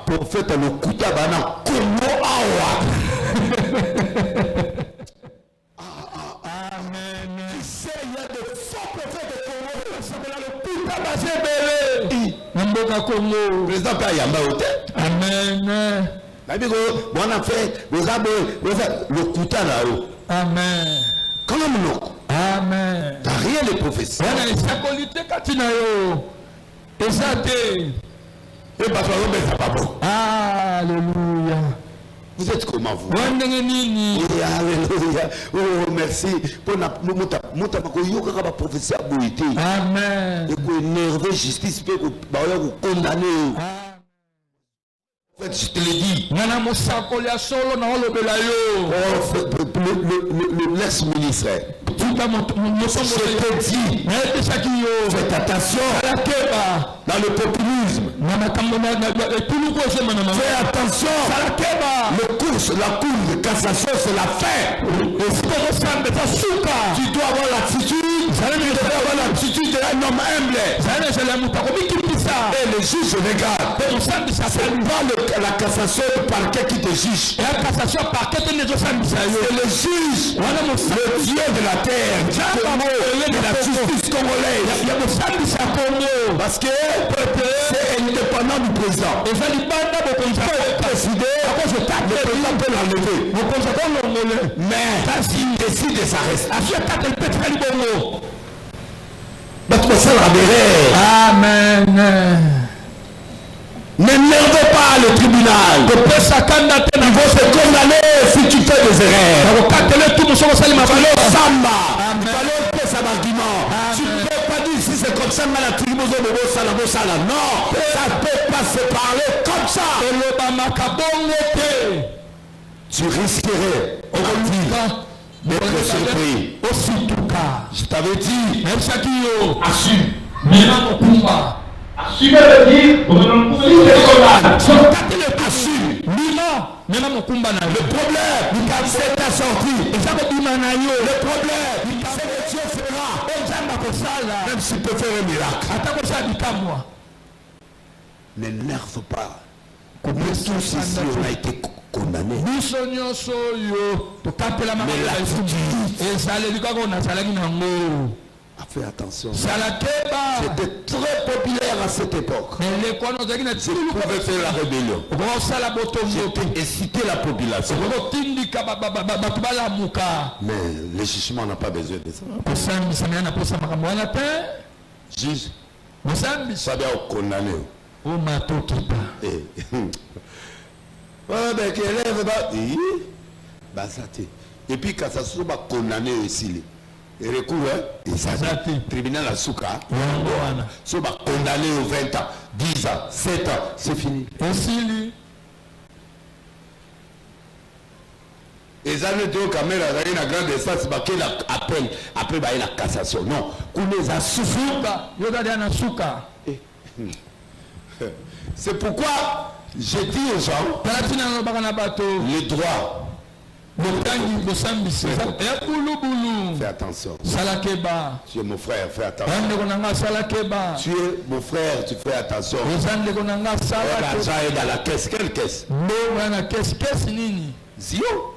prophète le kuta bana komo awa. Amen. Tu sais, il y a de forts prophètes de Congo. Le président Père Yamba Ote. Amen. On a fait le kuta là-haut. Amen. Comme non. Amen. T'as rien de prophétie. Et Alléluia. vous êtes comment vous? Oui, alléluia. Oh, merci. Amen. Et pour énerver justice, pour condamner. En fait, je te l'ai dit. Le l'ex-ministre. Je te dis. Faites attention. Dans le populisme. Fais attention. La cour de cassation, c'est la fin. Tu dois avoir l'attitude d'un homme humble. Et le juge regarde. C'est pas la cassation du parquet qui te juge. C'est le juge, le Dieu de la terre, de la justice congolaise. Parce que c'est indépendant du président. Le président peut l'enlever. Mais s'il décide de s'arrêter. Amen. N'énervez pas le tribunal. Ils vont te condamner si tu fais des erreurs. Tu ne peux pas dire si c'est comme ça, mais la tribu non, ça ne peut pas se parler comme ça. Tu risquerais d'être surpris. Je t'avais dit, assume. Assumez le dire, le problème, c'est ta sortie. Le problème, c'est que Dieu fera. Même s'il peut faire un miracle. N'énerve pas. Nous tous ici, on a été condamnés. Mais fais attention. C'était très populaire à cette époque. Je pouvais faire la rébellion. J'ai incité la population. Mais le jugement n'a pas besoin de ça. Juge, ça doit être condamné. Et puis quand ça soit condamné aussi. Et recours, et ça tribunal à Souka, soit condamné aux 20 ans, 10 ans, 7 ans, c'est fini. Et ça ne doit quand même avoir une grande instance, après la cassation. Non, qu'on les a souffert. C'est pourquoi j'ai dit aux gens, les droits. Fais attention. Tu es mon frère, fais attention. Tu es mon frère, tu fais attention. L'argent est dans la caisse. Quelle caisse? Zio.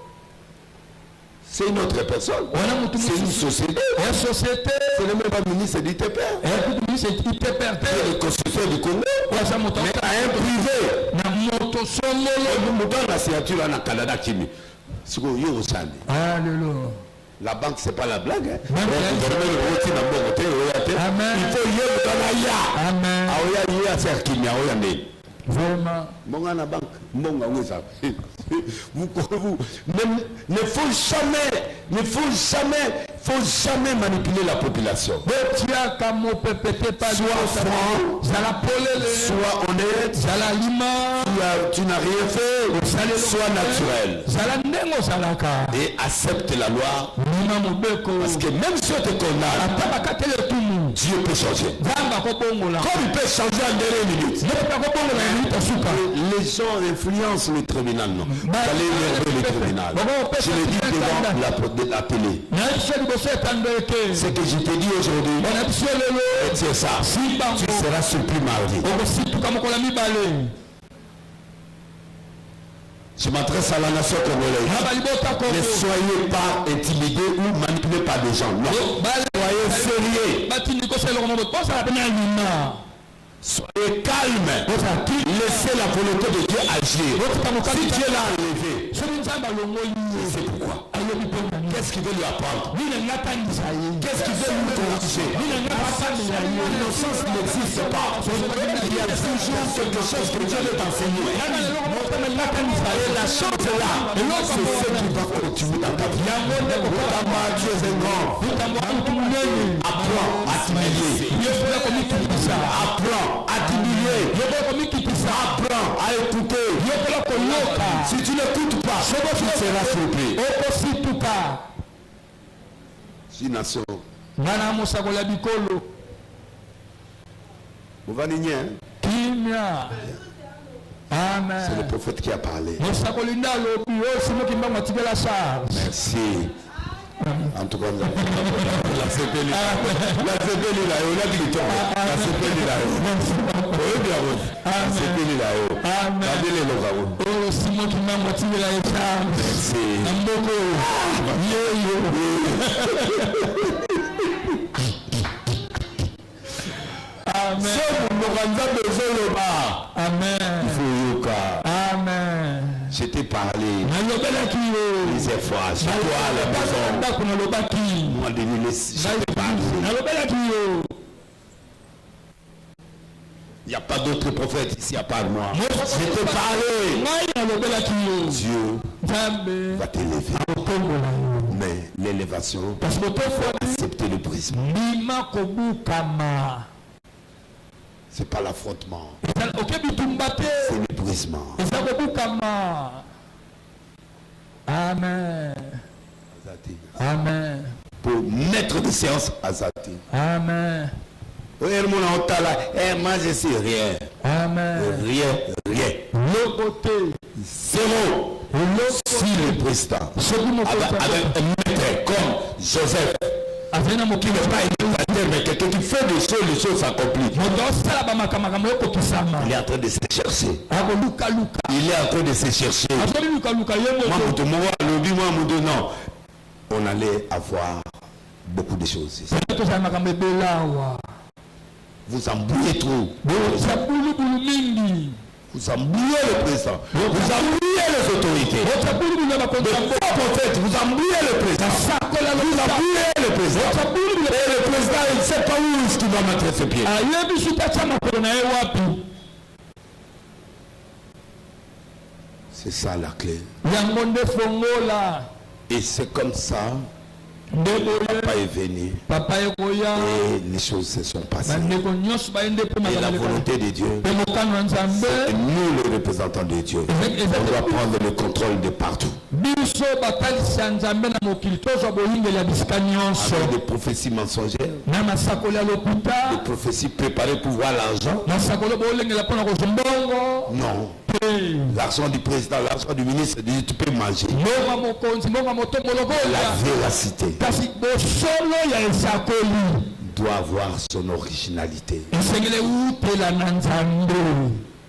C'est une autre personne. C'est une société. C'est le même ministre d'ITP. C'est le constituteur du Congo. Mais à un privé. Nous donnons la signature en Canada Kimi. Alléluia. La banque, c'est pas la blague. Hein? Il faut y aller. Vraiment. Ne faut jamais manipuler la population. Sois franc, sois honnête, tu n'as rien fait, sois naturel. Et accepte la loi. Parce que même si on te condamne, Dieu peut changer. Comme il peut changer en dernière minute. Les gens influencent le tribunal, non. Vous allez énerver le tribunal. Je le dis devant la télé. Ce que je te dis aujourd'hui, c'est ça. Tu seras surpris mardi. Je m'adresse à la nation congolaise. Ne soyez pas intimidés ou manipulés par des gens. Non. Soyez sérieux. Soyez calme. Laissez la volonté de Dieu agir. Si Dieu l'a enlevé, c'est pourquoi. Qu'est-ce qu'il veut lui apprendre? Qu'est-ce qu'il veut lui corriger? L'innocence n'existe pas. Il y a toujours quelque chose que Dieu veut t'enseigner. Et la chance est là. C'est ce qui va continuer dans ta vie. Tu es un grand. Apprends à t'humilier. Apprends à t'humilier. Apprends à écouter. Si tu n'écoutes pas, tu seras surpris. Si nation. Vous va nier, hein? Amen. C'est le prophète qui a parlé. Merci. En tout cas, la CPL là, la CPL là, on a dit le temps. La CPL là, oui bien oui. La CPL là, regardez les locaux. Oh, Simon qui m'a motivé la échange. Merci. Amboko. Amen. Amen. Amen. Je t'ai parlé plusieurs fois. Chez toi à la maison. Moi, je t'ai parlé. Il n'y a pas d'autre prophète ici à part moi. Je t'ai parlé. Dieu va t'élever. Mais l'élévation, accepter le brisement. C'est pas l'affrontement. C'est le brisement. Amen. Amen. Pour mettre des séances à Zati. Amen. Moi je sais rien. Amen. Rien. Zéro. Si le président avec un maître comme Joseph, qui n'est pas un mais quelqu'un qui fait des choses, les choses s'accomplissent. Il est en train de se chercher. Il est en train de se chercher. Non. On allait avoir beaucoup de choses ici. Vous embrouillez trop. Vous embrouillez le président. Vous embrouillez les autorités. Vous embrouillez le président. Vous embrouillez le président. Et le président, il ne sait pas où est-ce qu'il va mettre ses pieds. C'est ça la clé. Et c'est comme ça. Papa est venu et les choses se sont passées. Et la volonté de Dieu, et nous les représentants de Dieu, on doit prendre le contrôle de partout. Avec des prophéties mensongères, des prophéties préparées pour voir l'argent. Non. L'argent du président, l'argent du ministre, tu peux manger. La véracité doit avoir son originalité.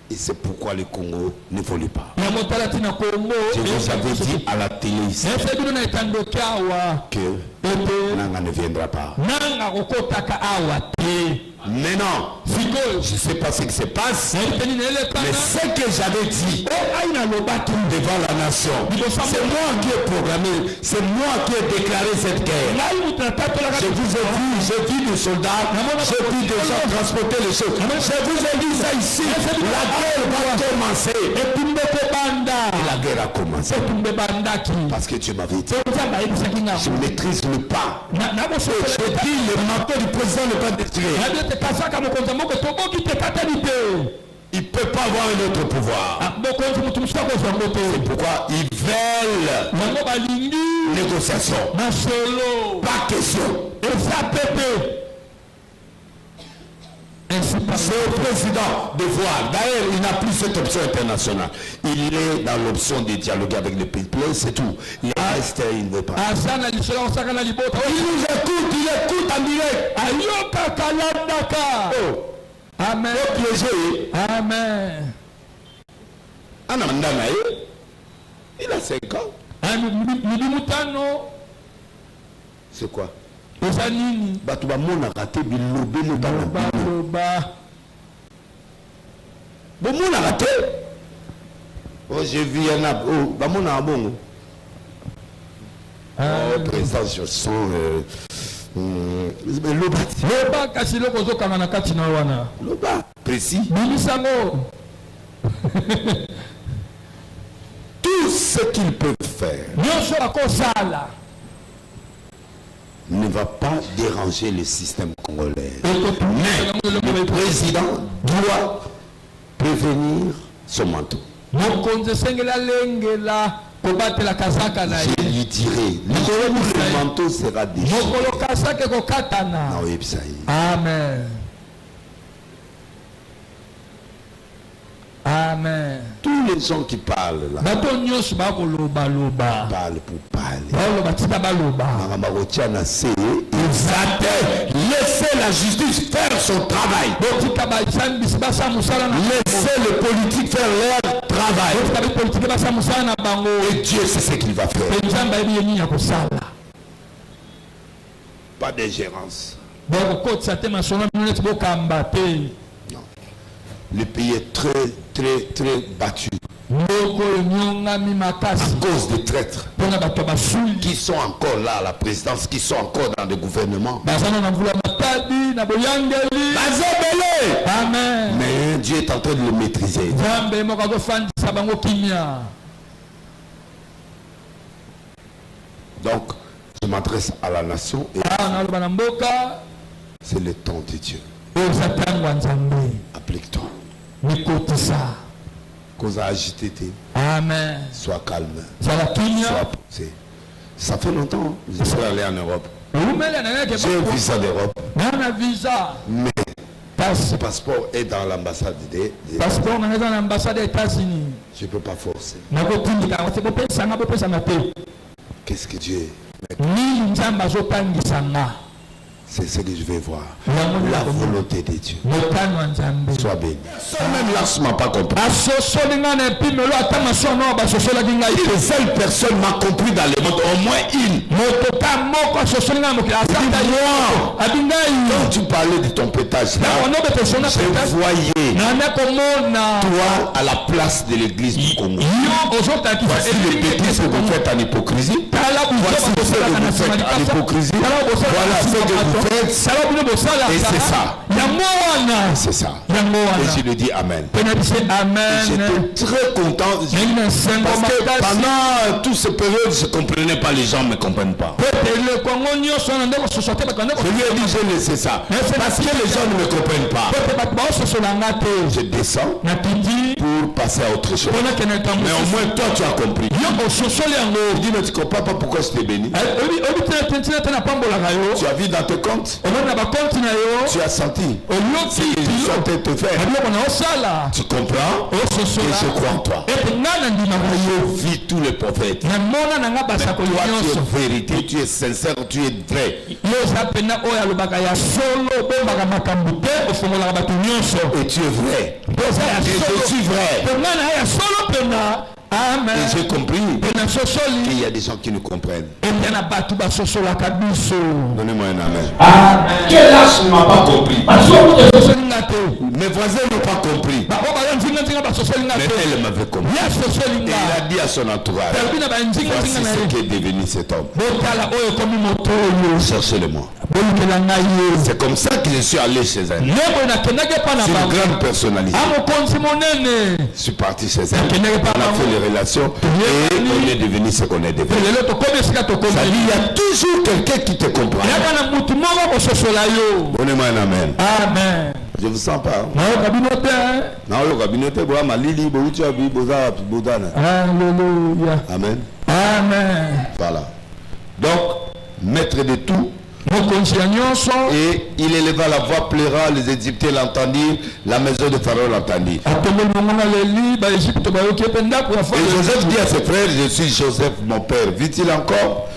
Et c'est pourquoi le Congo ne vole pas. Je vous avais dit à la télé ici que Nanga ne viendra pas. Mais non, je ne sais pas ce qui se passe, mais ce que j'avais dit devant la nation, c'est moi qui ai programmé, c'est moi qui ai déclaré cette guerre. Je vous ai vu, j'ai vu des soldats, j'ai vu des gens transporter les choses. Je vous ai dit ça ici, la guerre va commencer. Et la guerre a commencé. Parce que tu m'avais dit, je maîtrise le pas. Je dis, le manteau du président n'est pas détruit. Il ne peut pas avoir un autre pouvoir. C'est pourquoi ils veulent négociation. Pas question. C'est au président de voir. D'ailleurs, il n'a plus cette option internationale. Il est dans l'option de dialoguer avec le peuple, c'est tout. Le reste, il ne veut pas. Il écoute en direct. Amen. Amen. Il a 5 ans. C'est quoi? Oh, j'ai vu un bon. Oh, président, je sens Loba, précis. Tout ce qu'ils peuvent faire ne va pas déranger le système congolais. Mais le président doit prévenir son manteau. Je lui dirai, le manteau sera déchiré. Amen. Amen. Tous les gens qui parlent là parlent pour parler. Laissez la justice faire son travail. Laissez les politiques faire leur travail. Et Dieu sait ce qu'il va faire. Pas d'ingérence. Non. Le pays est très battu à cause des traîtres qui sont encore là à la présidence, qui sont encore dans le gouvernement. Amen. Mais Dieu est en train de le maîtriser. Donc, je m'adresse à la nation et c'est le temps de Dieu. Applique-toi. Cause à agiter. Amen. Sois calme. Sois posé. Ça fait longtemps que je suis allé en Europe. J'ai un visa d'Europe. Mais ce passeport est dans l'ambassade des États-Unis. Je ne peux pas forcer. Qu'est-ce que Dieu c'est ce que je vais voir. La volonté de Dieu. Sois béni. Même là, je ne m'as pas compris. Les seules personnes m'ont compris dans le monde, au moins une. Quand tu parlais de ton pétage, je voyais toi à la place de l'église du Congo. Voici les bêtises que vous faites en hypocrisie. Voici ce que vous faites en hypocrisie. Voilà ce que vous faites. Et c'est ça. C'est ça. Et je le dis Amen. J'étais très content. Parce que pendant toute cette période, je ne comprenais pas, les gens ne me comprennent pas. Je lui ai dit, j'ai laissé ça. Parce que les gens ne me comprennent pas. Je descends pour passer à autre chose. Mais au moins, toi, tu as compris. Je dis, mais tu ne comprends pas pourquoi je t'ai béni. Tu as vu dans tes comptes. Tu as senti ce que je sentais te faire. Tu comprends? Et je crois en toi. Je vis tous les prophètes. Mais toi, tu es vérité, tu es sincère, tu es vrai. Et tu es vrai. Et je suis vrai. Amen. Et j'ai compris qu'il y a des gens qui nous comprennent. Donnez-moi un amen. Quel âge ne m'a pas compris? Mes voisins n'ont pas compris. Mais elle m'avait compris. Et il a dit à son entourage, voici ce qui est devenu cet homme. Cherchez-le-moi. C'est comme ça que je suis allé chez elle. C'est une grande personnalité. Je suis parti chez elle. On a fait les relations et on est devenu ce qu'on est devenu. Ça dit, il y a toujours quelqu'un qui te comprend. Donnez-moi un amen. Amen. Je vous sens pas. Alléluia. Amen. Amen. Voilà. Donc, maître de tout, Et il éleva la voix, pleura, les Égyptiens l'entendirent, la maison de Pharaon l'entendit. Et Joseph dit à ses frères, je suis Joseph, mon père. Vit-il encore?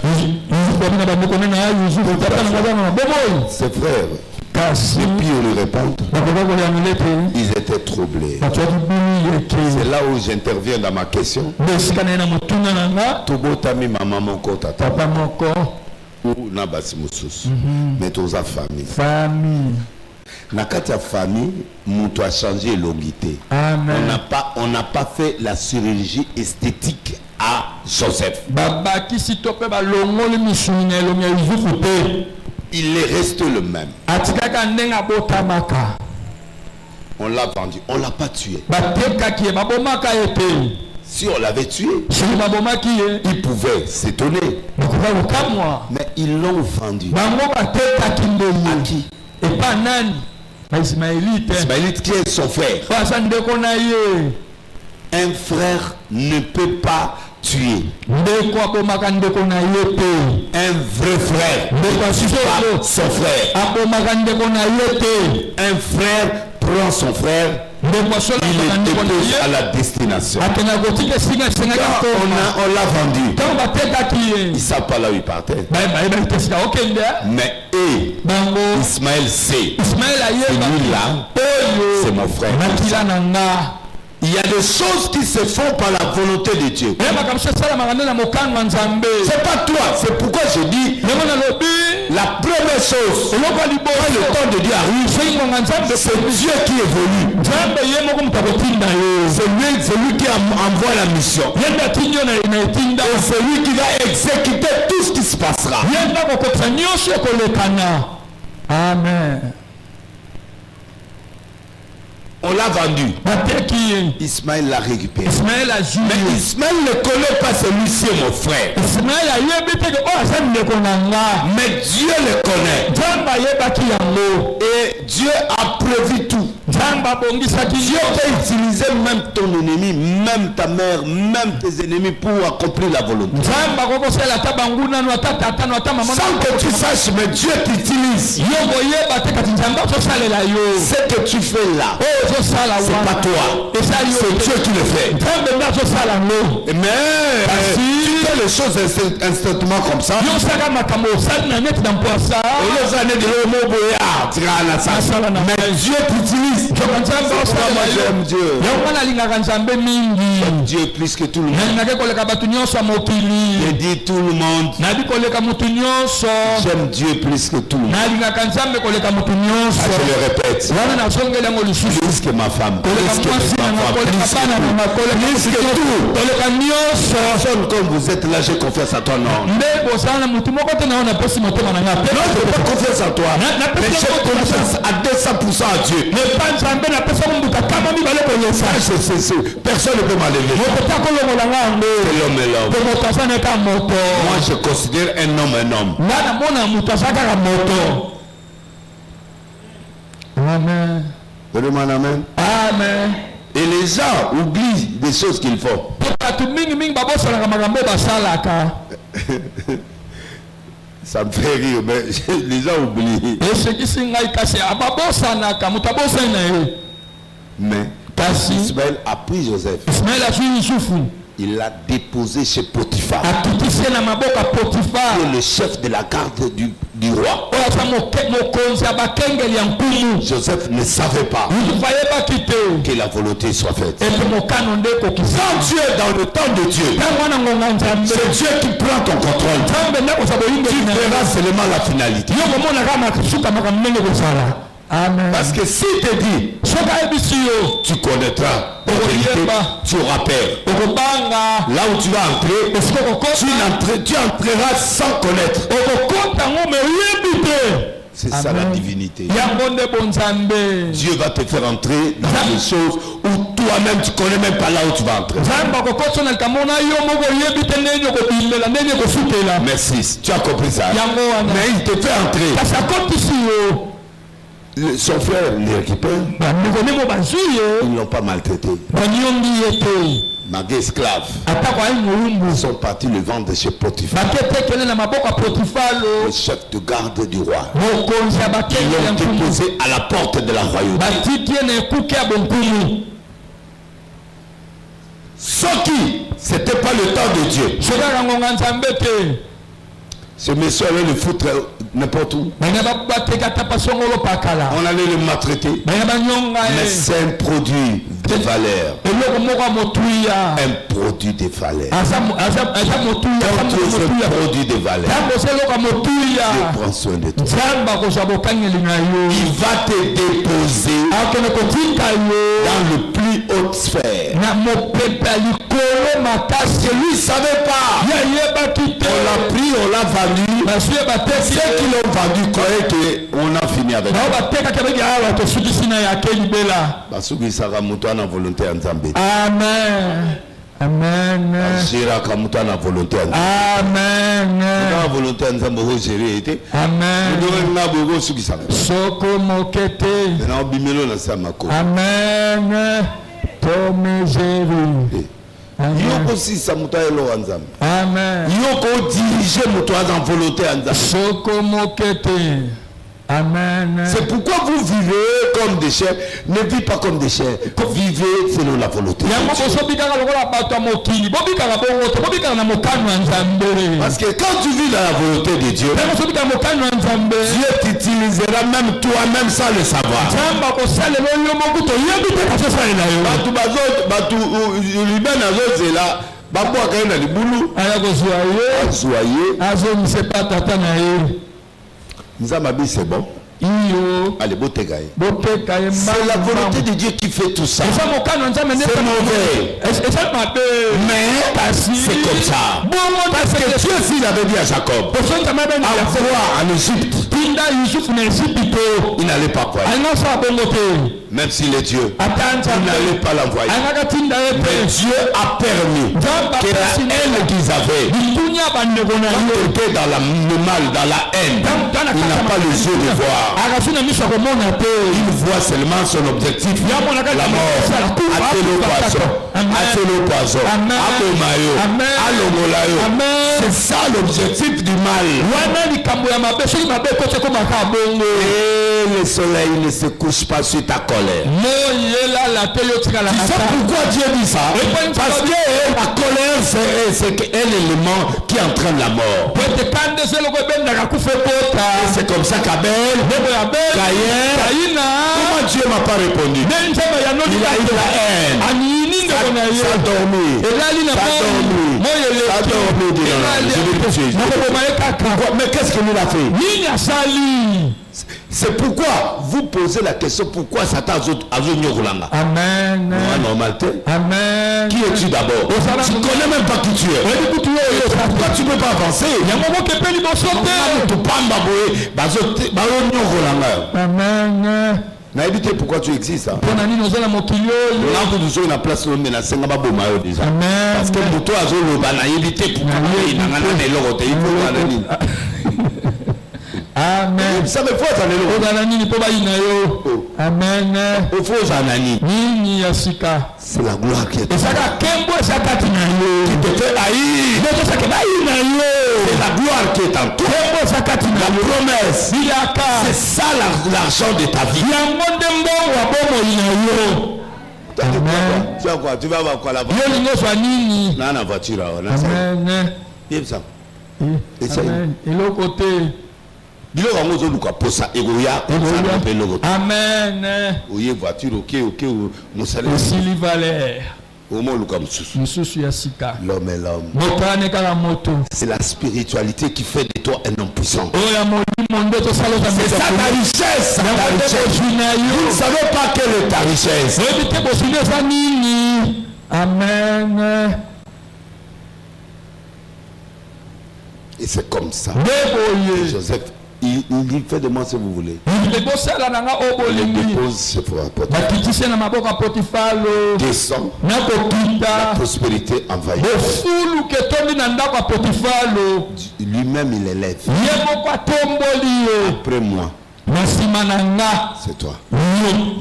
Ses frères, depuis on lui répond, ils étaient troublés. C'est là où j'interviens dans ma question. Tobotami maman mon kota ou nabasi mususu. Mais tous a famille. Nakati a famille, mutu a changé l'ongité. On n'a pas fait la chirurgie esthétique à Joseph. Il est resté le même. On l'a vendu, on l'a pas tué. Si on l'avait tué, il pouvait s'étonner. Mais ils l'ont vendu. À qui? Ismaélite qui est son frère. Un frère ne peut pas tuer. Un vrai frère ne tue pas son frère. Un frère prend son frère. Il est dépose à la destination. On l'a vendu. Ils ne savent pas là où il partait. Mais Ismaël sait. Celui-là, c'est mon frère. Il y a des choses qui se font par la volonté de Dieu. C'est pas toi. C'est pourquoi je dis la première chose, quand le temps de Dieu arrive, c'est Dieu qui évolue. C'est lui qui envoie la mission. Et c'est lui qui va exécuter tout ce qui se passera. Amen. On l'a vendu. Ismaël l'a récupéré. Mais Ismaël ne connaît pas celui-ci, mon frère. Mais Dieu le connaît. Et Dieu a prévu tout. Dieu peut utiliser même ton ennemi, même ta mère, même tes ennemis pour accomplir la volonté. Sans que tu saches, mais Dieu t'utilise. Ce que tu fais là, c'est pas toi, c'est Dieu qui le fait. Mais tu fais les choses instantanément comme ça. Mais Dieu t'utilise. Moi j'aime Dieu. J'aime Dieu plus que tout le monde. Je dis tout le monde. J'aime Dieu plus que tout le monde. Je le répète. Plus que ma femme. Plus que tout. Personne comme vous êtes là, j'ai confiance à toi, non. Non, je n'ai pas confiance à toi. Mais j'ai confiance à 200% à Dieu. Personne ne peut m'enlever. C'est l'homme et l'homme. Moi je considère un homme un homme. Amen. Donnez-moi un amen. Amen. Et les gens oublient des choses qu'ils font. Ça me fait rire, mais les gens oublient. Mais Ismaël a pris Joseph. Il l'a déposé chez Potiphar, qui est le chef de la garde du roi. Joseph ne savait pas que la volonté soit faite. Quand tu es dans le temps de Dieu, c'est Dieu qui prend ton contrôle. Tu verras seulement la finalité. Amen. Parce que si te dit, tu connaîtras, tu auras peur. Là où tu vas entrer, tu entreras sans connaître. C'est ça la divinité. Dieu va te faire entrer dans des choses où toi-même tu connais même pas là où tu vas entrer. Merci, tu as compris ça. Mais il te fait entrer. Son frère les récupère. Ils ne l'ont pas maltraité. malgré esclaves, sont partis le vendre chez Potiphar, le chef de garde du roi. Ils l'ont déposé à la porte de la royauté. Ce qui, c'était pas le temps de Dieu. Ce monsieur allait le foutre n'importe où. On allait le maltraiter. Mais c'est un produit de valeur. Un produit de valeur. Quand tu es un produit de valeur, Dieu prend soin de toi. Il va te déposer dans le plus haute sphère. Parce que lui ne savait pas. On l'a pris, on l'a vendu. Ceux qui l'ont vendu croyaient qu'on a fini avec lui. Amen. Amen. Amen. Yoko si samutaelo anzam. Amen. Yoko dirige mutoise en volonté anzam. Soko mokete. Amen. C'est pourquoi vous vivez comme des chiens. Ne vivez pas comme des chiens. Vivez selon la volonté. Parce que quand tu vis dans la volonté de Dieu, Dieu t'utilisera même toi-même sans le savoir. C'est bon. Allez, c'est la volonté de Dieu qui fait tout ça. C'est mauvais. Mais c'est comme ça. Parce que Dieu, s'il avait dit à Jacob, envoie en Égypte, il n'allait pas croire. Même s'il est Dieu, il n'allait pas l'envoyer. Mais Dieu a permis que la haine qu'ils avaient, était dans le mal, dans la haine, il n'a pas les yeux de voir. Il voit seulement son objectif, la mort. C'est ça l'objectif du mal. Et le soleil ne se couche pas sur ta colère. Tu sais pourquoi Dieu dit ça? Parce que la colère, c'est un élément qui entraîne la mort. Et c'est comme ça qu'Abel, Caïn, comment Dieu m'a pas répondu? Il a eu la haine. Ça a dormi. Mais qu'est-ce qu'il a fait? C'est pourquoi vous posez la question pourquoi Satan a venu au Rolanga. Amen. Amen. Qui es-tu d'abord? Tu ne connais même pas qui tu es. Pourquoi tu ne peux pas avancer? Amen. N'habitez pourquoi tu existes. Parce que pour toi, Amen. Ça me faut Amen. c'est la gloire qui est. Qui te fait haïr. C'est la gloire qui est en toi. La promesse. C'est ça l'argent de ta vie. Tu vas quoi? Tu vas avoir quoi là-bas? Dans la voiture. Amen. Amen. Et l'autre côté. Amen. L'homme est l'homme. C'est la spiritualité qui fait de toi un homme puissant. C'est ça ta richesse. Vous ne savez pas quelle est ta richesse. Amen. Et c'est comme ça. Joseph, il fait de moi ce que vous voulez. Il dépose ce Potiphar. Descend. La prospérité envahit. Lui-même il élève. Après moi, C'est toi.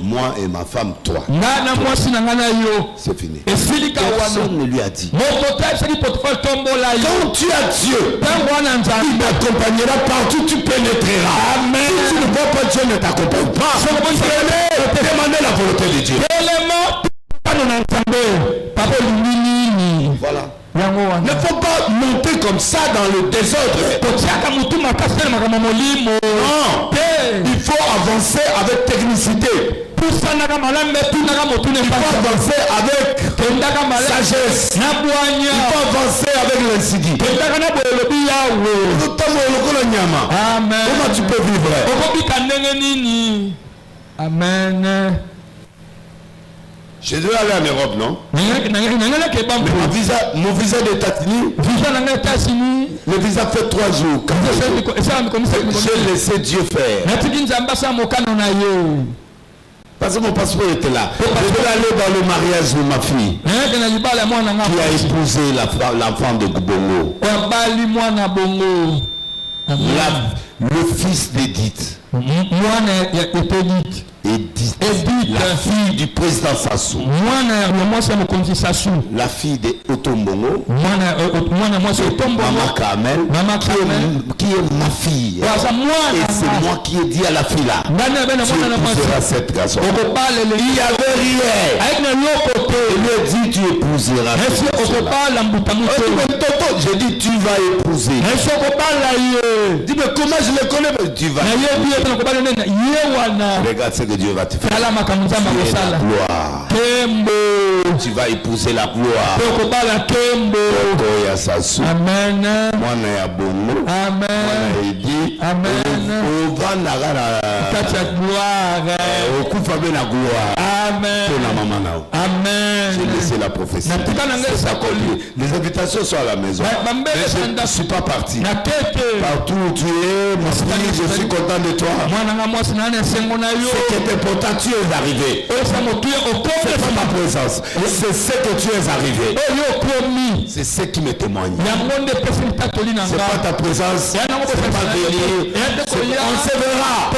Moi et ma femme, toi. C'est fini. Personne ne lui a dit. Quand tu as Dieu, il t'accompagnera partout, tu pénétreras. Amen. Si tu ne vois pas Dieu, ne t'accompagne pas. Demandez la volonté de Dieu. Voilà. Il ne faut pas monter comme ça dans le désordre. Non. Il faut avancer avec technicité. Il faut avancer avec sagesse. Il faut avancer avec l'insidique. Comment tu peux vivre? Amen. Je dois aller en Europe, non? Mon visa d'États-Unis, le visa fait 3 jours. J'ai laissé Dieu faire. Parce que mon passeport était là. Je vais aller dans le mariage de ma fille qui a épousé l'enfant de Bongo. Le fils d'Edith. Edith, la fille du président Sassou, la fille de Otombongo, Maman Kamel, qui est ma fille. Et c'est moi qui ai dit à la fille là, tu épouseras cette garçon. Il n'y avait rien. Il lui a dit, tu épouseras cette garçon. J'ai dit, tu vas épouser. Dis, mais comment je le connais? Tu vas épouser. Regarde ce que Dieu va te faire. La gloire. Tu vas épouser la gloire. Amen. J'ai laissé la prophétie. Les invitations sont à la maison. Mais je ne suis pas parti. Partout où tu es, mon fils, je suis content de toi. Ce qui est important, tu es arrivé. C'est pas ma présence. C'est ce que tu es arrivé. C'est ce qui me témoigne. C'est pas ta présence. C'est pas venir. On se verra.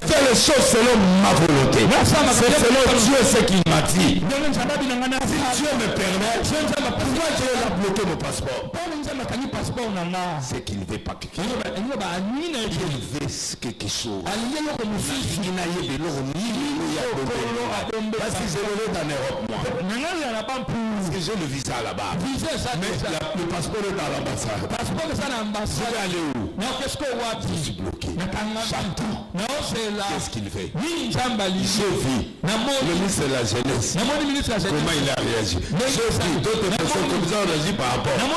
Fais les choses selon ma volonté. C'est selon Dieu ce qu'il m'a dit. Si Dieu me permet, pourquoi Dieu a bloqué mon passeport? C'est qu'il ne veut pas quelque chose. Il veut quelque chose. Parce que je le veux en Europe, moi. Parce que j'ai le visa là-bas. Mais le passeport est dans l'ambassade. Je vais aller où? Je suis bloqué. J'attends. Qu'est-ce qu'il fait? J'ai vu le ministre de la Jeunesse. Comment il a réagi? J'ai vu d'autres personnes comme ça ont réagi par rapport. Donc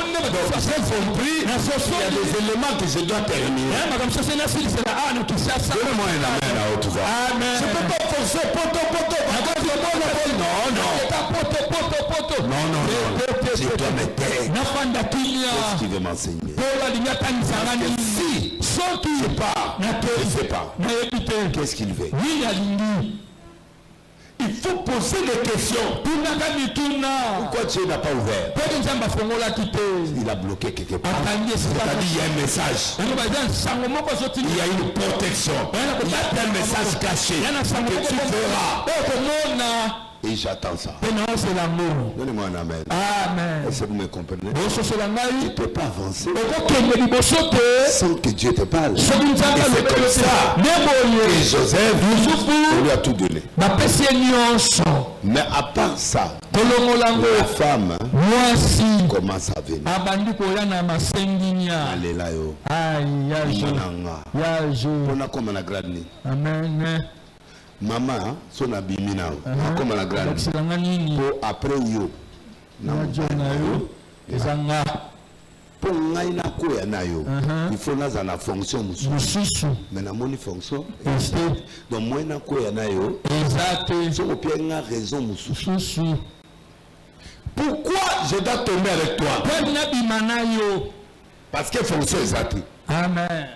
j'ai compris qu'il y a des éléments que je dois terminer. Donne-moi un amen à haute voix. Je ne peux pas forcer poto. Non. Je dois me taire. Qu'est-ce qu'il veut m'enseigner? Si je pars, je ne sais pas. Qu'est-ce qu'il veut? Il faut poser des questions. Pourquoi Dieu n'a pas ouvert? Il a bloqué quelque part. C'est-à-dire il y a un message. Il y a une protection. Il y a un message caché que tu verras. Et j'attends ça. Donnez-moi un amen. Est-ce que vous me comprenez? Tu ne peux pas avancer sans que Dieu te parle. Et c'est comme ça que Joseph, on lui a tout donné. Mais à part ça, la femme commence à venir. Amen. Maman, son abimina, comme la grande. Pour après yo, pour ngaina koya na yo, il faut naza na fonction mususu. Mais na moni fonction. Donc moi na koya na yo. Exact. Je me pierre na raison mususu. Pourquoi je dois tomber avec toi? Parce que fonction exacte. Amen.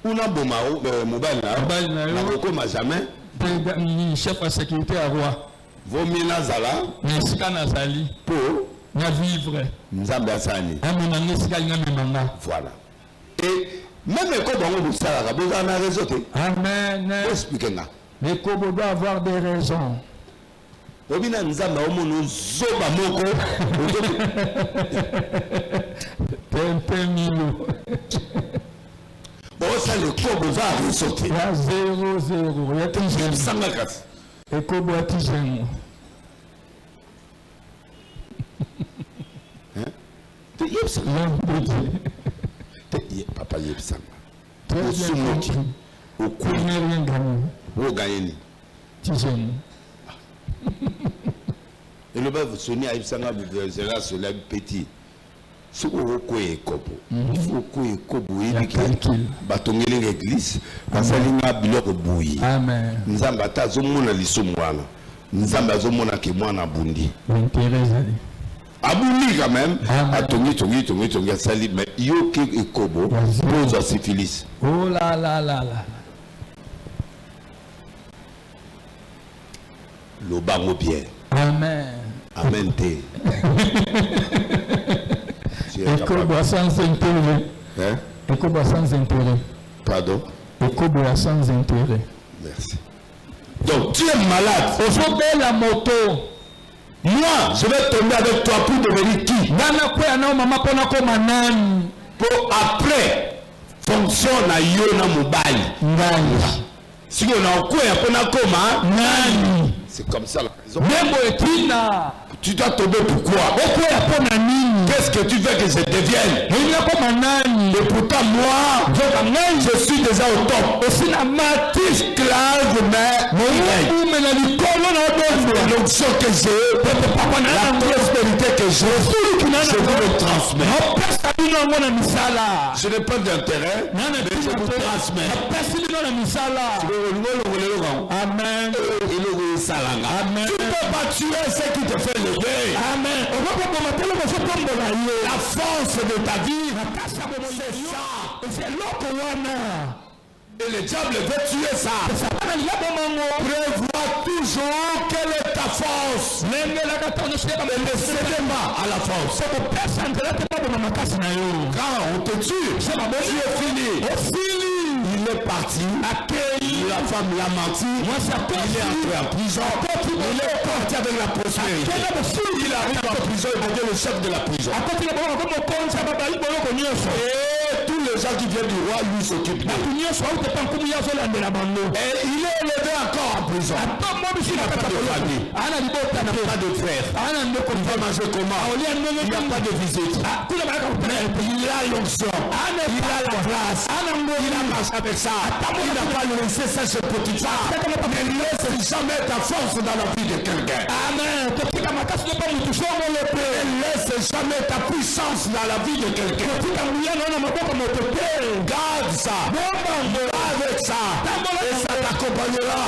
Una bomao mobile na jamais. Chef de sécurité à roi. Vomi nazala. Nesika nazali. Pour. Na vivre. Nzambe asani. Amona nesika ngamemanga. Voilà. Et même les cobos ont ça, vous en avez raison. Amen. Expliquez-moi. Les cobos doivent avoir des raisons. Obina nzambe omono zoba moko. Tempe milo. Bon, ça le cobos va ressortir. Il y a 0-0. Il y a tout ça. Les cobos à Tijeng. Papa Yepsanga. Très bien. Au coup, rien gagné. vous gagnez. Tijeng. Et le bas, vous sonnez à Yepsanga, vous serez sur la petite. Si vous avez un cobo, il faut que vous cobo, il faut que vous ayez l'église, parce que vous avez un bouilli. Amen. Nous avons un lisumwana. Nous avons un kimwana bundi. Abouli quand même, à tongi, sali, mais yo qui est kobo, pose à syphilis. Oh là là là là. Le bango bien. Amen. Amen te. Kobo sans intérêt. Hein? Kobo sans intérêt. Pardon? Kobo sans intérêt. Merci. Donc tu es malade. Il faut payer la moto. Moi, je vais tomber avec toi pour devenir qui? Pour après, fonction na yo na mobile. Si on a un coup et on a comment? C'est comme ça la raison. Tu dois tomber pourquoi? Qu'est-ce que tu veux que je devienne? Et pourtant moi, je suis déjà au top. Esclave, mais l'onction que j'ai, la prospérité que j'ai, je vous le transmets. Je n'ai pas d'intérêt, mais je vous transmets. Amen. Amen. Tu ne peux pas tuer ce qui te fait lever. Amen. La force de ta vie, c'est ça. C'est l'autre. Et le diable veut tuer ça. Prévois toujours quelle est ta force. Ne cède pas à la force. Quand on te tue, tu es fini. Il est parti. La femme l'a menti. Il est entré en prison. Il est parti avec la prospérité. Il arrive en prison, il devient le chef de la prison. Et tous les gens qui viennent du roi lui s'occupent. Et il est élevé encore en prison. Il n'a pas de famille. Il n'a pas de frère. Il va manger comment? Il n'y a pas de visite. Mais il a l'onction. Il a la grâce. Il a marché avec ça. Il n'a pas laissé ça chez Potiphar. Mais laisse jamais ta force dans la vie de quelqu'un. Amen. Laisse jamais ta puissance dans la vie de quelqu'un. Garde ça. Avec ça. Et ça t'accompagnera.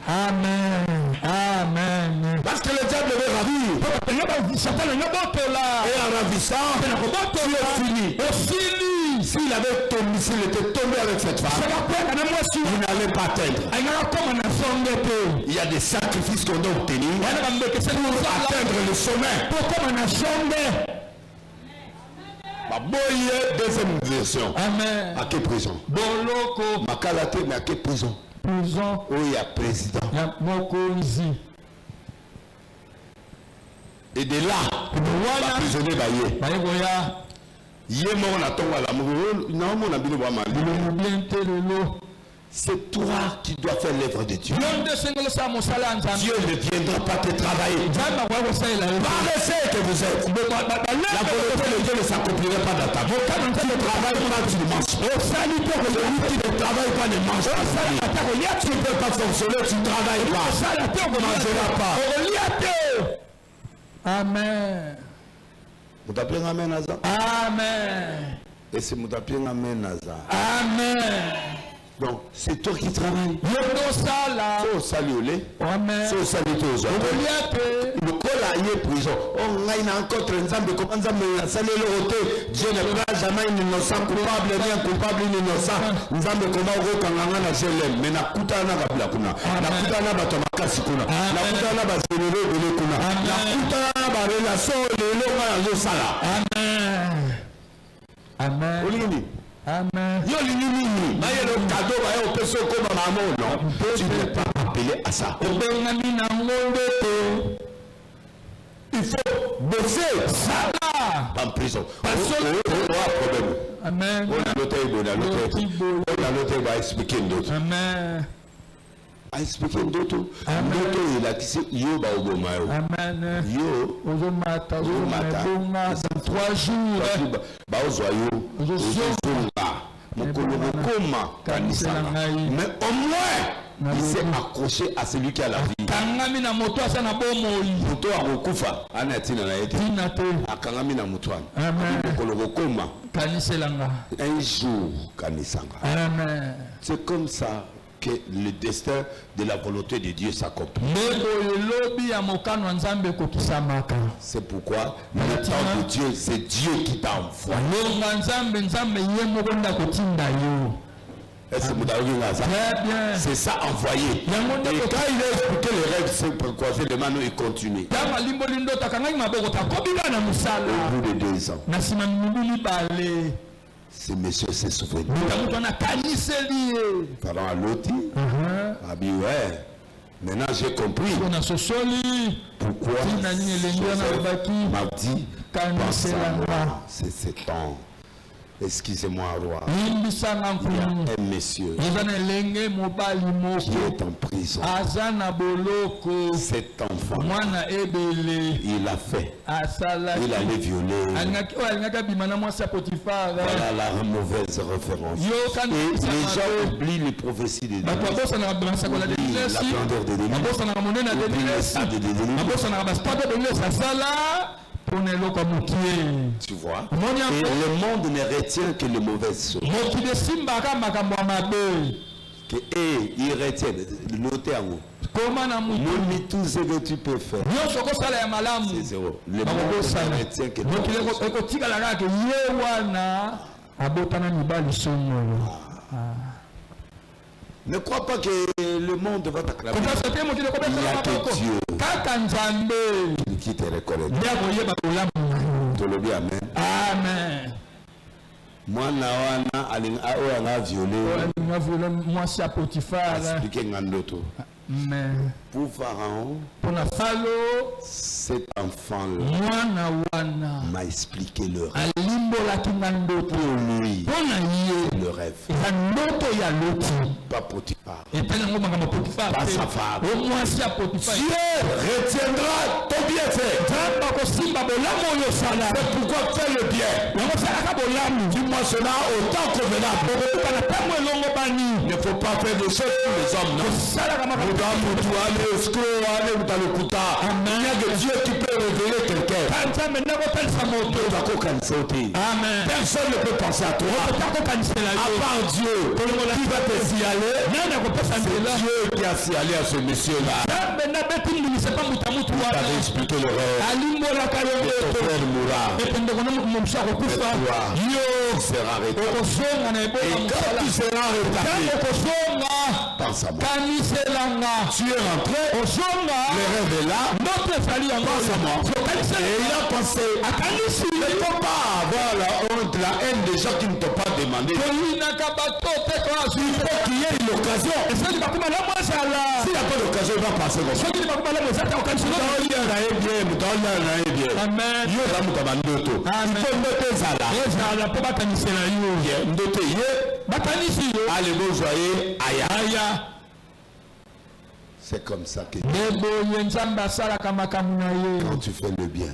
Amen. Amen. Parce que le diable veut ravir. Et en ravissant, tu es fini. S'il avait tombé, s'il était tombé avec cette femme, il n'allait pas atteindre. Il y a des sacrifices qu'on doit obtenir pour atteindre le sommet. Deuxième version. Amen. À quelle prison? Makalate, mais à quelle prison? Prison. Oh, il y a président. Et de là, la prisonnier baillé. C'est toi qui dois faire l'œuvre de Dieu. Dieu ne viendra pas te travailler. Paraissez que vous êtes. La volonté de Dieu ne s'accomplirait pas dans ta vie. Tu ne travailles pas, tu ne manges pas. Celui qui ne travaille pas ne mange pas. Tu ne peux pas fonctionner, tu ne travailles pas. Tu ne mangeras pas. Amen. Vous t'appelez Amen Naza? Amen. Et c'est vous t'appelez Amen Naza. Amen. Donc, c'est toi qui travailles. Amen. So salut au lait. Amen. So salut aux autres. Le col y prison. On a une rencontre ensemble, comment ça me salé le côté. Dieu ne prend jamais un innocent coupable, ni un coupable, ni innocent. Nous avons comment on quand on a je l'aime. Mais na kuta na kabla kuna. Na kuta na batomaka sikuna. Na kuta na bazéléré de kuna. Na kuta na ba relation le longa yo sala. Amen. Amen. Olini. Amen. Yo l'ini. Na yelo cadeau ba yo peso ko ba maman non. Tu ne peux pas appeler à ça. Il faut bosser ça là. Pas en prison. Problème. Amen. On va expliquer d'autres. Amen. À expliquer d'autres. D'autres il a dit yo ba oboma yo. Amen. Yo. Ozomata. Dans 3 jours. Ba ozoyo. Mais au moins, il s'est accroché à celui qui a la vie. Un jour, c'est comme ça que le destin de la volonté de Dieu s'accomplit. C'est pourquoi le temps de Dieu, c'est Dieu qui t'a envoyé. C'est ça envoyé. Et quand il a expliqué les règles, c'est pour croiser les mains, il continue. Au bout de 2 ans. Ce monsieur s'est souvenu. Parlant à l'autre, a dit ouais, maintenant j'ai compris pourquoi m'a dit pense à moi, c'est 7 ans. Excusez-moi, roi. Il y a un monsieur qui est en prison. Cet enfant, il a fait. Il allait violer. Voilà la mauvaise référence. Et les gens oublient les prophéties de Dieu. Oublient la grandeur de Dieu. Oublient le stade de Dieu. Tu vois? Et le monde ne retient que les mauvaises choses. Que il retient l'autre en haut. Tout ce que tu peux faire, c'est zéro. Le monde ne retient que ne crois pas que le monde va t'acclamer. Il n'y a que Dieu qui te reconnaît. Tu le dis amen. Amen. Moi, on a violé. Expliquez Ngandoto. Pour Pharaon, cet enfant-là m'a expliqué le rêve. Pour lui, le rêve. Pas Potiphar. Pas sa femme. Dieu retiendra ton bienfait. C'est pourquoi fais le bien. Dis-moi cela autant convenable. Il ne faut pas faire des choses pour les hommes. Non. Il y a que Dieu qui peut révéler quelqu'un. Personne ne peut penser à toi. À part Dieu, qui va te signaler? C'est Dieu qui a signalé à ce monsieur-là. Il avait expliqué le rêve. Ton frère mourra. Et toi, tu seras arrêté. Et quand tu seras arrêté, pense à moi. Tu es rentré, le rêve est là, pense à moi. Et il a pensé, il ne faut pas avoir la honte, la haine des gens qui ne t'ont pas demandé. Il faut qu'il y ait une occasion. S'il n'y a pas d'occasion, il va passer comme ça. Allez, vous voyez, aïe. C'est comme ça que quand tu fais le bien,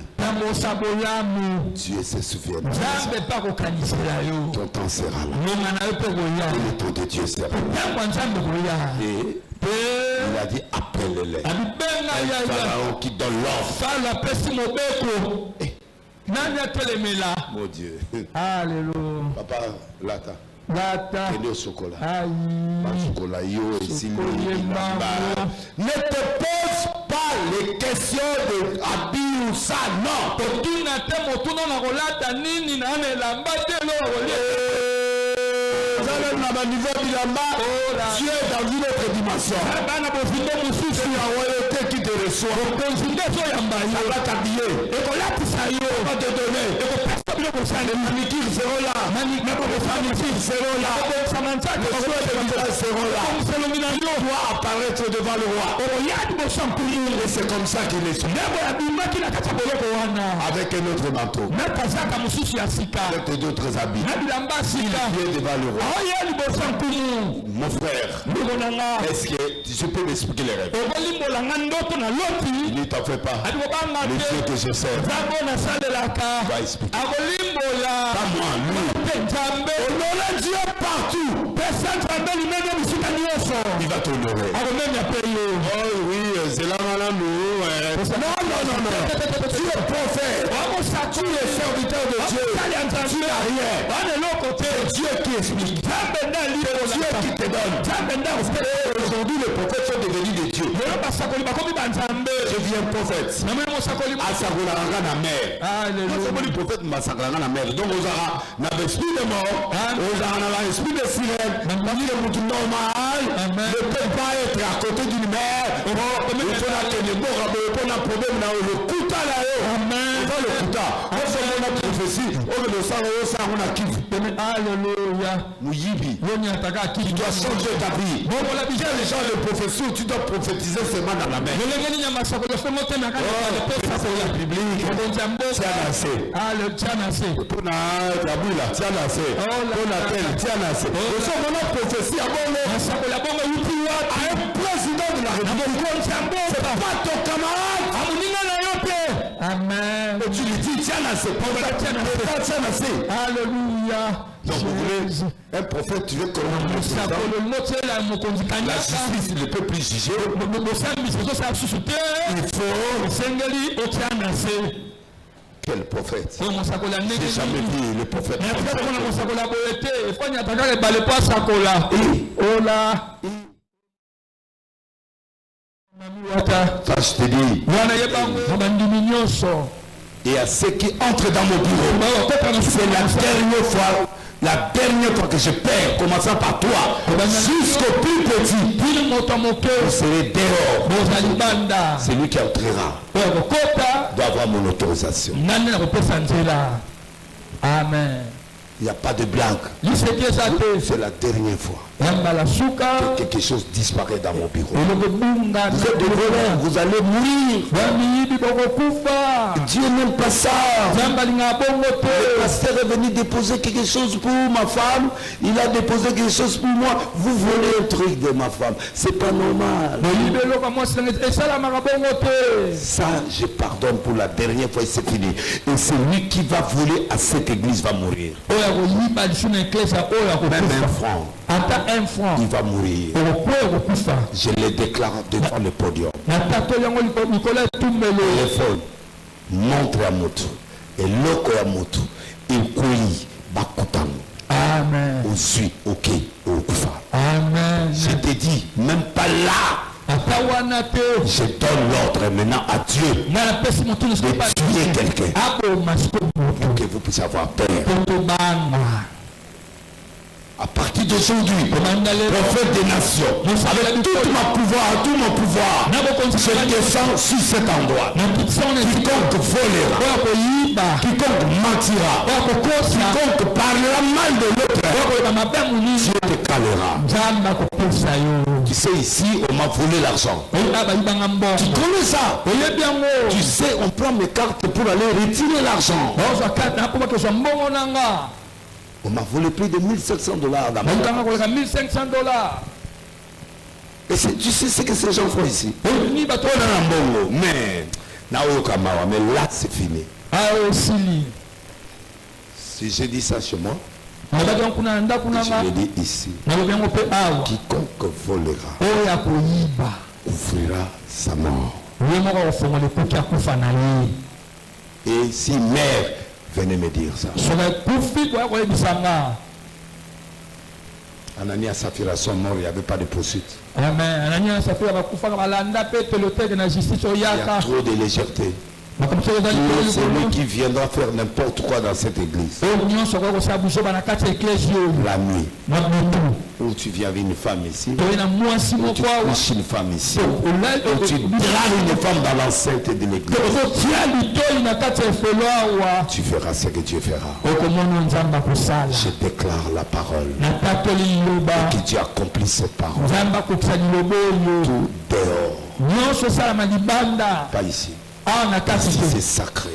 Dieu se souviendra. Ton temps sera là. Et le temps de Dieu sera là. Et il a dit appelle-les. Un pharaon qui donne l'ordre. Mon Dieu. Alléluia. Papa, là, Kende au chocolat. Chocolat yo et ne te pose pas les questions de habit ou ça, non. Dieu est dans une autre dimension. C'est la royauté qui te reçoit. Ça va t'habiller. Ça va te donner. Les manicures seront là. Les seront là. Les soins de visage seront là. Toi apparaître devant le roi. Et c'est comme ça qu'il est. Avec un autre manteau. Avec d'autres habits. Il est devant le roi. Mon frère, est-ce que je peux m'expliquer les rêves? Ne t'en fais pas. Le Dieu que je sers va expliquer. Pas moi, lui. Honorer Dieu partout. Il va t'honorer. Oh oui, c'est là, non. Tu es prophète. Tu es serviteur de Dieu. Tu n'as rien. C'est Dieu qui explique. C'est Dieu qui te donne. Aujourd'hui, les prophètes sont devenus des dieux. Je deviens prophète. Asakolanga mer. Le prophète Masakolanga na mer. Donc, on a l'esprit de mort. On a l'esprit de sirène. Le normal ne peut pas être à côté d'une mer. Il faut la problème là le kuta là. Amen. Le kuta. On se met la prophétie. On le sent, on a kiff. Alléluia. Mouyibi. Tu dois changer ta vie. Les gens de prophétie, tu dois prophétiser seulement dans la mer. C'est la biblique. Tiens assez. Pour la boule, tiens assez. Pour la terre, tiens assez. Nous sommes dans la prophétie à un président de la République. C'est pas ton camarade. Amen. Et tu lui dis, tiens assez. Tiens assez. Alléluia. Donc vous voulez un prophète, tu veux qu'on la justice ne peut plus juger. Il faut. Quel prophèète? J'ai jamais vu le prophète. Ça je te dis. Et à ceux qui entrent dans mon bureau, c'est la dernière fois que je perds, commençant par toi, jusqu'au plus petit, vous serez dehors. C'est lui qui entrera. Doit avoir mon autorisation. Amen. Il n'y a pas de blague. C'est la dernière fois que quelque chose disparaît dans mon bureau. Vous êtes de voleurs, vous allez mourir. Dieu n'aime pas ça. Le pasteur est venu déposer quelque chose pour ma femme. Il a déposé quelque chose pour moi. Vous volez un truc de ma femme. C'est pas normal. Ça, je pardonne pour la dernière fois et c'est fini. Et celui qui va voler à cette église va mourir. Même un franc, il va mourir. Je le déclare devant le podium. Téléphone, montre à moto. Et loko ya moto. Il couille, bakutam. Amen. Aussi, ok, okufa. Amen. Je te dis, même pas là. Je donne l'ordre maintenant à Dieu de tuer quelqu'un pour que vous puissiez avoir peur. À partir d'aujourd'hui, prophète des nations, avec tout mon pouvoir, je descends sur cet endroit. Quiconque volera, quiconque mentira, quiconque parlera mal de l'autre, Dieu te calera. Tu sais, ici, on m'a volé l'argent. Tu connais ça? Tu sais, on prend mes cartes pour aller retirer l'argent. On m'a volé plus de $1,700 dans ma carte. Et tu sais ce que ces gens font ici? Mais là, c'est fini. Si je dis ça chez moi, je le dis ici. Quiconque volera ouvrira sa mort. Et si mère venez me dire ça. Anania et Saphira sont morts, il n'y avait pas de poursuite. Amen. Anania et Saphira Il y a trop de légèreté. Celui qui viendra faire n'importe quoi dans cette église. La nuit. Où tu viens avec une femme ici. Où tu couches une femme ici. Où tu dragues une femme dans l'enceinte de l'église. Tu feras ce que Dieu fera. Je déclare la parole. Et que Dieu accomplisse cette parole. Tout dehors. Pas ici. C'est sacré.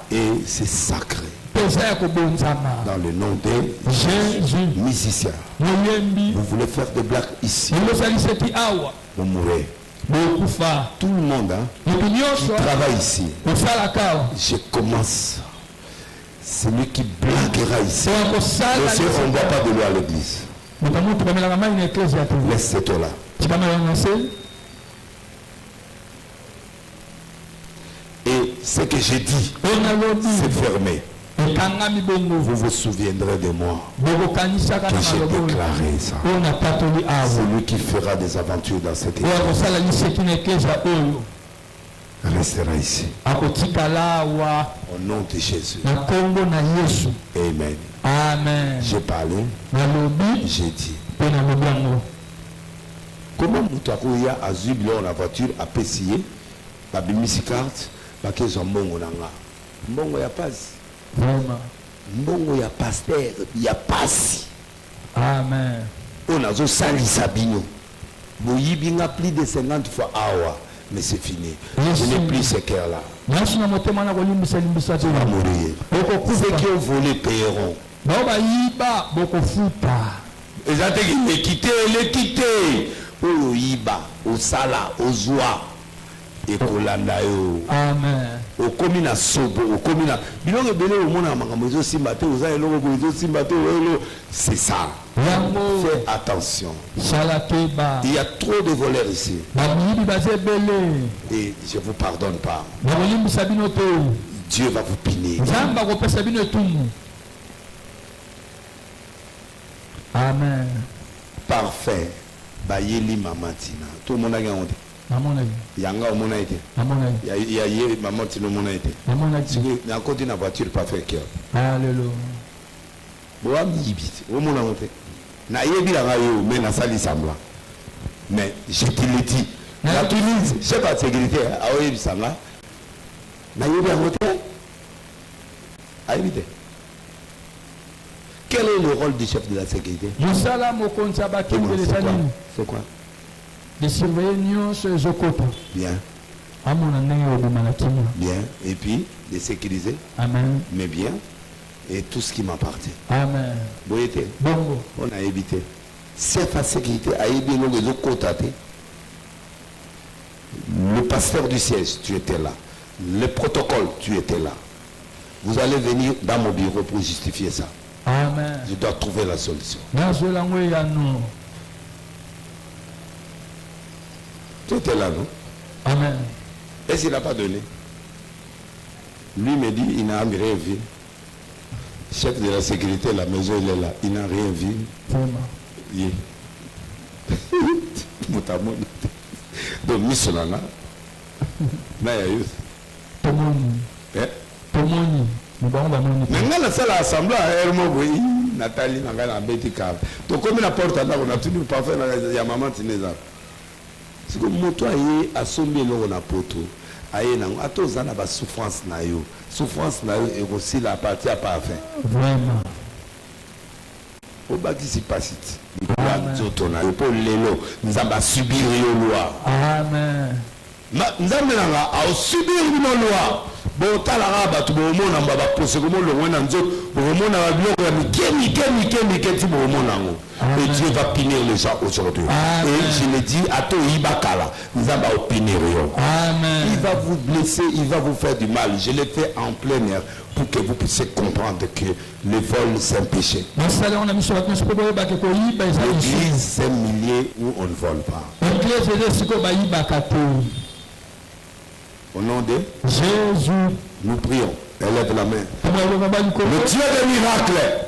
Et c'est sacré. Dans le nom des Jésus. Musiciens. Vous voulez faire des blagues ici. Vous mourrez. Tout le monde qui travaille ici. Je commence. Celui qui blaguera ici. On ne voit pas de l'eau à l'église. Laisse-toi là. Et ce que j'ai dit, c'est fermé. Vous vous souviendrez de moi que j'ai déclaré ça. Celui qui fera des aventures dans cette église restera ici. Au nom de Jésus. Amen. Amen. J'ai parlé, j'ai dit. Comment Moutarouya a zubi la voiture a payé la bimisi-carte? Parce mbongo nanga mbongo ya pasi mbongo ya pasteur ya pasi. Amen. On a zo salisa bino boyibinga plus de 50 fois awa, mais c'est fini. Je n'ai plus ce cœur là. Tu vas mourir. Ceux qui ont volé paieront. Les gens qui les quitté au yiba au sala au zoa. Et Amen. Au commun sobo, au commun. C'est ça. Fais attention. Il y a trop de voleurs ici. Et je ne vous pardonne pas. Dieu va vous punir. Amen. Parfait. Bayeli Mamatina. Tout le monde a gagné. Yanga au mona été. Il y a hier maman tino mona été. Il y a encore une voiture pas fait cœur. Alléluia. Boam yibit. Au mona monté. Na yebi la rayo mais na sali sambla. Mais je te le dis. La Tunisie, je sais pas de sécurité à yebi sambla. Na yebi la monté. A éviter. Quel est le rôle du chef de la sécurité? C'est quoi? De surveiller les occultes. Bien. Bien. Et puis, de sécuriser. Amen. Mais bien. Et tout ce qui m'appartient. Amen. Boyete. Bongo. On a évité. C'est la sécurité a évité les occultes. Le pasteur du siège, tu étais là. Le protocole, tu étais là. Vous allez venir dans mon bureau pour justifier ça. Amen. Je dois trouver la solution. Tu étais là, non? Amen. Est-ce qu'il n'a pas donné? Lui me dit, il n'a rien vu. Chef de la sécurité, la maison, il est là. Il n'a rien vu. Oui. Donc, Missolana. Maintenant, c'est l'assemblée à Hermoboui. Nathalie, Nangana, Betty Cave. Donc, comme il apporte là, on a tenu le parfait, il y a maman Tineza. C'est comme moto aye asombi eloko na poto aye nango atoza na ba souffrance na yo et aussi la partie à pas fin vraiment au bakisi pasite nzoto na yo po lelo nzamba subir yo loi. Amen. Nzambe nanga a subir yo loi bon talaka bato bomona mbaba pose comme le mwana nzoto bomona ba biloko ya mike ti bomona ngo. Et Dieu va punir les gens aujourd'hui. Et je le dis à toi, Ibakala, nous allons punir. Il va vous blesser, il va vous faire du mal. Je l'ai fait en plein air pour que vous puissiez comprendre que le vol c'est un péché. L'église c'est un milieu où on ne vole pas. Au nom de Jésus, nous prions. Élève la main. Le Dieu des miracles.